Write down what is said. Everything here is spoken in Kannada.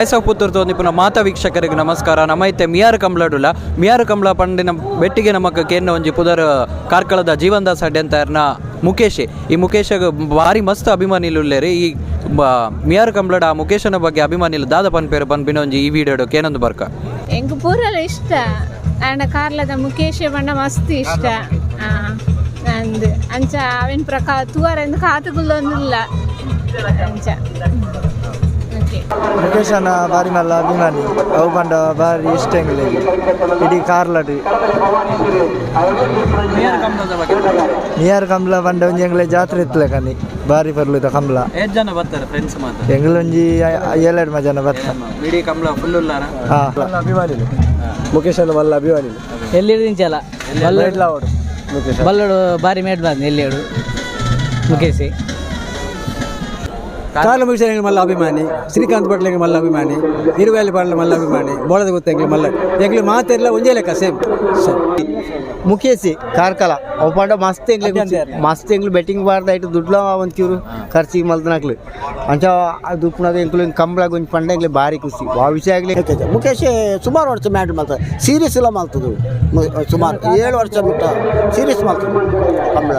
ಪುತ್ತೂರು ತೋಂದಿಪ್ಪುನ ಮಾತಾ ವೀಕ್ಷಕರಿಗೆ ನಮಸ್ಕಾರ. ನಮೈತೆ ಮಿಯಾರು ಕಂಬ್ಲಾಡುಲ ಮಿಯಾರು ಕಂಬ್ಳ ಪಂಡಿನ ಬೆಟ್ಟಿಗೆ ನಮಕ್ ಕೇನ್ನ ಒಂಜಿ ಪುದರ್ ಕಾರ್ಕಳದ ಜೀವನ್ದಾಸ್ ಅಡ್ಡೆ ಅಂತ ಮುಖೇಶ್. ಈ ಮುಖೇಶ್ ಭಾರಿ ಮಸ್ತ್ ಅಭಿಮಾನಿಲುಲ್ಲೇರಿ. ಈ ಮಿಯಾರು ಕಂಬ್ಳಡ ಆ ಮುಖೇಶನ ಬಗ್ಗೆ ಅಭಿಮಾನಿಲು ದಾದ ಪನ್ಪೇರು ಪನ್ಪಿನೊಂಜಿ ಈ ವಿಡಿಯೋಡು ಕೇನೊಂದು ಬರ್ಕ ಎಂಗ್ ಪೂರಲ ಇಷ್ಟ ಆಂಡ ಕಾರ್ಲದ ಮುಖೇಶ್ ಬಣ್ಣ ಮಸ್ತ್ ಇಷ್ಟ. ನಂದು ಅಂಚ ಅವಿನ ಪ್ರಕಾರ ತೂವರೆಂದು ಕಾತುಗುಲ್ಲೊಂದಿಲ್ಲ ಅಂಚ. ಮುಖೇಶ್ ಅಣ್ಣ ಬಾರಿ ಮಲ್ಲ ಅಭಿಮಾನಿ ಅವು ಬಂಡ ಬಾರಿ ಇಷ್ಟ ಇಡೀ ಕಾರ್ಲಡ್ ನಿಯರ್ ಕಂಬ್ಲ ಬಂಡ ಒಂಜಿ ಎಂಗ್ಲೆ ಜಾತ್ರೆ ಇತ್ತಲೆ ಕನಿ ಬಾರಿ ಬರ್ಲುದ ಕಂಬ್ಲ ಜನ ಬರ್ತಾರೆ ಫ್ರೆಂಡ್ಸ್ ಮಾತ್ರ ಎಂಗ್ಲೊಂಜಿ 7 ಜನ ಬರ್ತಾರೆ ಇಡೀ ಕಂಬ್ಳ ಫುಲ್ ಉಲ್ಲಾರ. ಅಭಿಮಾನಿಲು ಮುಖೇಶ್ ಅಣ್ಣ ಮಲ್ಲ ಅಭಿಮಾನಿಲು ಎಲ್ಲಿಂಚಲ ಬಲ್ಲಡು ಬಾರಿ ಮೇಡ್ ಬಂದು ಎಲ್ಲಿಡು ಮುಖೇಶ್ ಕಾಲ ಮುಗಿಸ ಮಲ್ಲ ಅಭಿಮಾನಿ, ಶ್ರೀಕಾಂತ್ ಭಟ್ಲಿಗೆ ಮಲ್ಲ ಅಭಿಮಾನಿ, ಇರುವೆಲ್ಲಿ ಪಾಡ್ಲ ಮಲ್ಲ ಅಭಿಮಾನಿ, ಬೋಳದ ಗೊತ್ತ ಮಲ್ಲ ಎಂಗ್ಲಿ ಮಾತೆಲ್ಲ ಒಂದೇ ಲೆಕ್ಕ ಸೇಮ್. ಮುಖೇಶಿ ಕಾರ್ಕಳ ಅವು ಪಂಡ ಮಸ್ತ್ ಎಂಗ್ಲಿ ಬೆಟ್ಟಿಂಗ್ ಬಾರ್ದಾಯ್ತು ದುಡ್ಲ ಒಂಚೂರು ಖರ್ಚಿಗೆ ಮಲ್ದನಾಕ್ಲು ಅಂಚ ದುಪ್ಪುನದ ಎಂಕ್ಲು ಕಂಬಳಾಗ ಒಂದು ಪಂಡ ಎಂಗ್ಲಿ ಭಾರಿ ಖುಷಿ ಆ ವಿಷಯ ಆಗಲಿ. ಮುಖೇಶ್ ಸುಮಾರು ವರ್ಷ ಮ್ಯಾಟ್ ಮಾಡ್ತಾರೆ, ಸೀರೀಸ್ ಎಲ್ಲ ಮಾಡ್ತದೆ ಸುಮಾರು 7 ವರ್ಷ ಬಿಟ್ಟು ಸೀರೀಸ್ ಮಾಡ್ತದೆ ಕಂಬಳ.